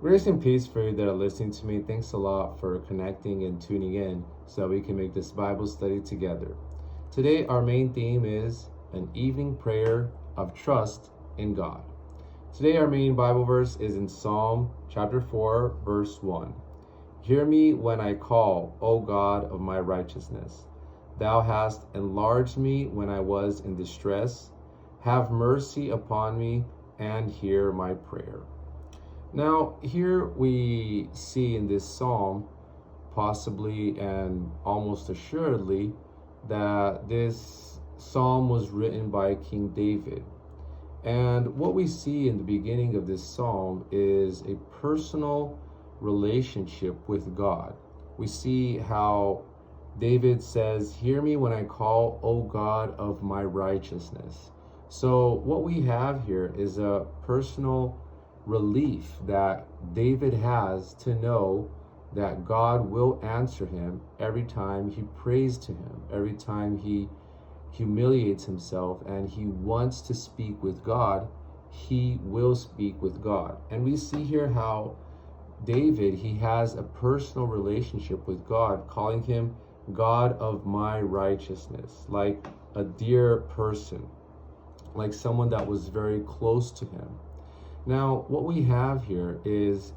Grace and peace for you that are listening to me. Thanks a lot for connecting and tuning in so that we can make this Bible study together. Today, our main theme is an evening prayer of trust in God. Today, our main Bible verse is in Psalm chapter 4, verse 1. Hear me when I call, O God of my righteousness. Thou hast enlarged me when I was in distress. Have mercy upon me and hear my prayer. Now, here we see in this psalm, possibly and almost assuredly, that this psalm was written by King David. And what we see in the beginning of this psalm is a personal relationship with God. We see how David says, Hear me when I call, O God of my righteousness. So, what we have here is a personal relief that David has to know that God will answer him every time he prays to him, every time he humiliates himself and he wants to speak with God, he will speak with God. And we see here how David, he has a personal relationship with God, calling him God of my righteousness, like a dear person, like someone that was very close to him. Now, what we have here is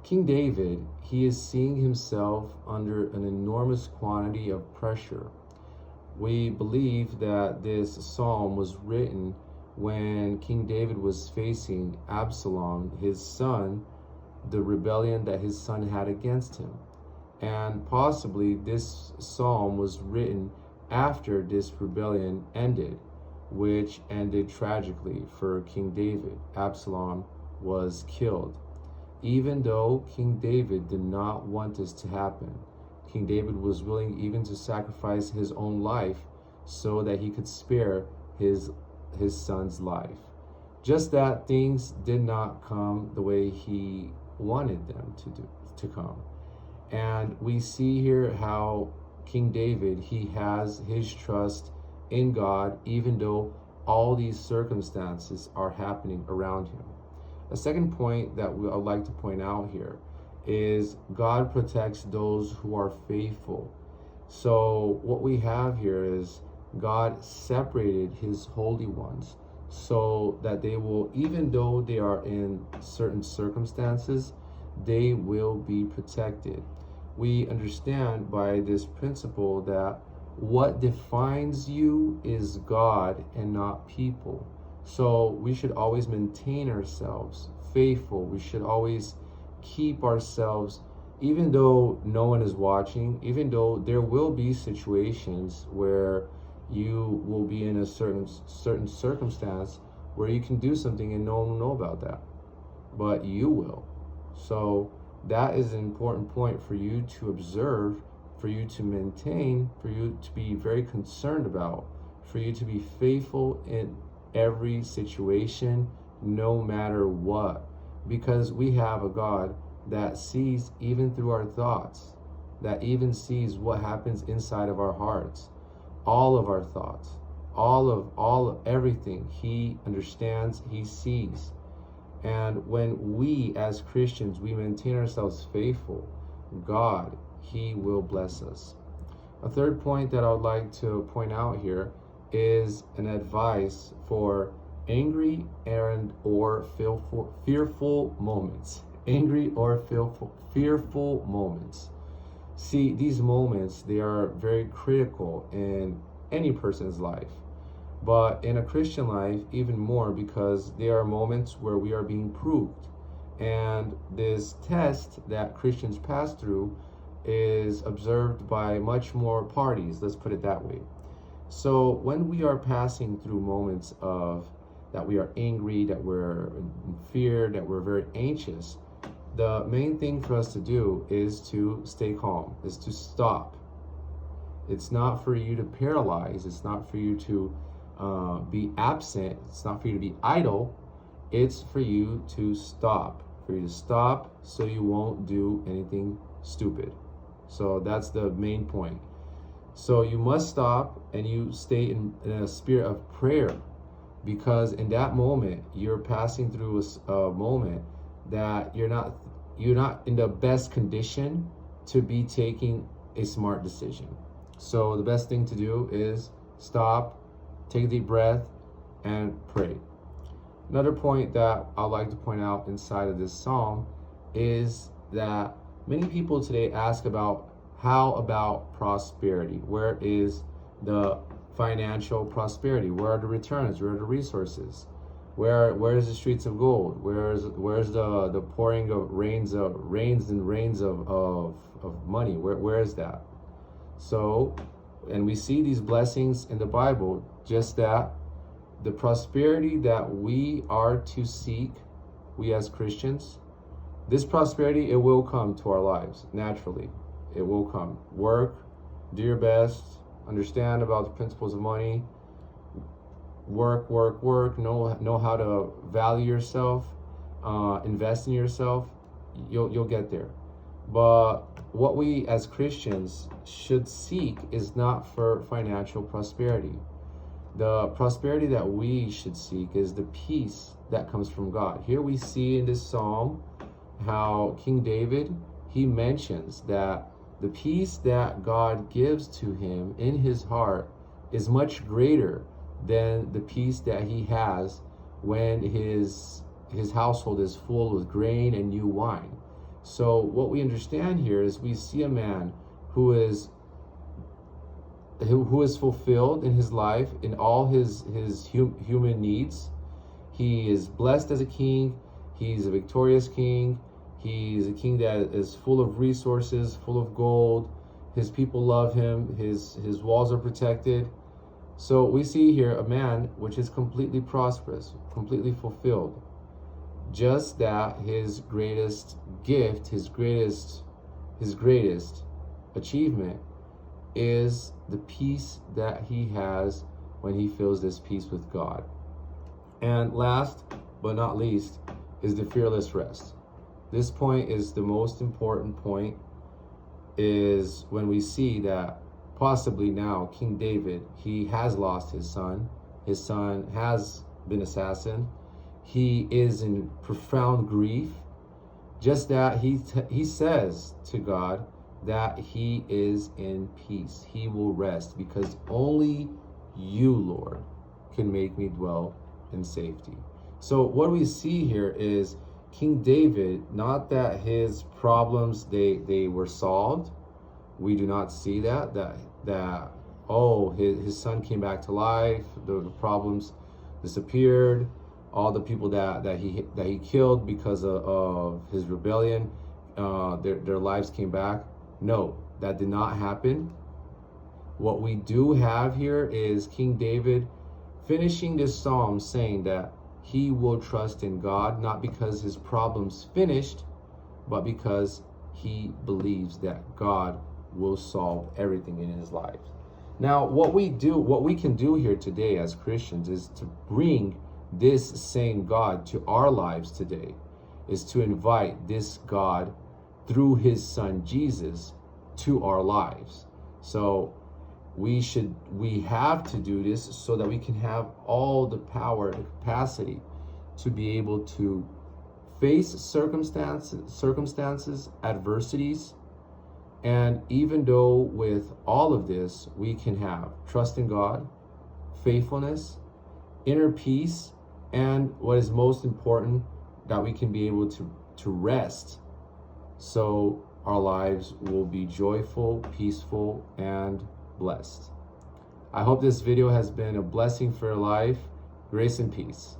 King David, he is seeing himself under an enormous quantity of pressure. We believe that this psalm was written when King David was facing Absalom, his son, the rebellion that his son had against him. And possibly this psalm was written after this rebellion ended, which ended tragically for King David. Absalom was killed. Even though King David did not want this to happen, King David was willing even to sacrifice his own life so that he could spare his son's life. Just that things did not come the way he wanted them to come. And we see here how King David, he has his trust in God, even though all these circumstances are happening around him. A second point that I'd like to point out here is God protects those who are faithful. So what we have here is God separated his holy ones so that they will, even though they are in certain circumstances, they will be protected. We understand by this principle that what defines you is God and not people. So we should always maintain ourselves faithful. We should always keep ourselves, even though no one is watching, even though there will be situations where you will be in a certain circumstance where you can do something and no one will know about that, but you will. So that is an important point for you to observe, for you to maintain, for you to be very concerned about, for you to be faithful in every situation, no matter what. Because we have a God that sees even through our thoughts, that even sees what happens inside of our hearts, all of our thoughts, all of everything. He understands, he sees. And when we as Christians, we maintain ourselves faithful, God, he will bless us. A third point that I would like to point out here is an advice for angry and or fearful moments. Angry or fearful moments. See, these moments, they are very critical in any person's life. But in a Christian life, even more, because there are moments where we are being proved. And this test that Christians pass through is observed by much more parties, let's put it that way. So when we are passing through moments of that we are angry, that we're in fear, that we're very anxious, the main thing for us to do is to stay calm, is to stop. It's not for you to paralyze. It's not for you to be absent. It's not for you to be idle. It's for you to stop. For you to stop so you won't do anything stupid. So that's the main point. So you must stop and you stay in a spirit of prayer, because in that moment you're passing through a moment that you're not in the best condition to be taking a smart decision. So the best thing to do is stop, take a deep breath, and pray. Another point that I'd like to point out inside of this psalm is that many people today ask about, how about prosperity? Where is the financial prosperity? Where are the returns? Where are the resources? Where is the streets of gold? Where's the pouring of rains and rains of money? Where is that? So, and we see these blessings in the Bible, just that the prosperity that we are to seek, we as Christians, this prosperity, it will come to our lives naturally. It will come. Work, do your best, understand about the principles of money, work, know how to value yourself, invest in yourself, you'll get there. But what we as Christians should seek is not for financial prosperity. The prosperity that we should seek is the peace that comes from God. Here we see in this psalm how King David, he mentions that the peace that God gives to him in his heart is much greater than the peace that he has when his household is full with grain and new wine. So what we understand here is we see a man who is fulfilled in his life, in all his human needs. He is blessed as a king. He's a victorious king. He's a king that is full of resources, full of gold. His people love him. His walls are protected. So we see here a man which is completely prosperous, completely fulfilled. Just that his greatest gift, his greatest achievement is the peace that he has when he feels this peace with God. And last but not least is the fearless rest. This point is the most important point, is when we see that possibly now King David, he has lost his son. His son has been assassinated. He is in profound grief. Just that he says to God that he is in peace. He will rest because only you, Lord, can make me dwell in safety. So what we see here is King David, not that his problems they were solved. We do not see that his son came back to life, the problems disappeared, all the people that he killed because of his rebellion, their lives came back. No, that did not happen. What we do have here is King David finishing this psalm saying that he will trust in God, not because his problems finished, but because he believes that God will solve everything in his life. Now, what we can do here today as Christians is to bring this same God to our lives today, is to invite this God through his son Jesus to our lives. So we have to do this so that we can have all the power and capacity to be able to face circumstances, adversities. And even though with all of this, we can have trust in God, faithfulness, inner peace, and what is most important, that we can be able to rest. So our lives will be joyful, peaceful, and blessed. I hope this video has been a blessing for your life. Grace and peace.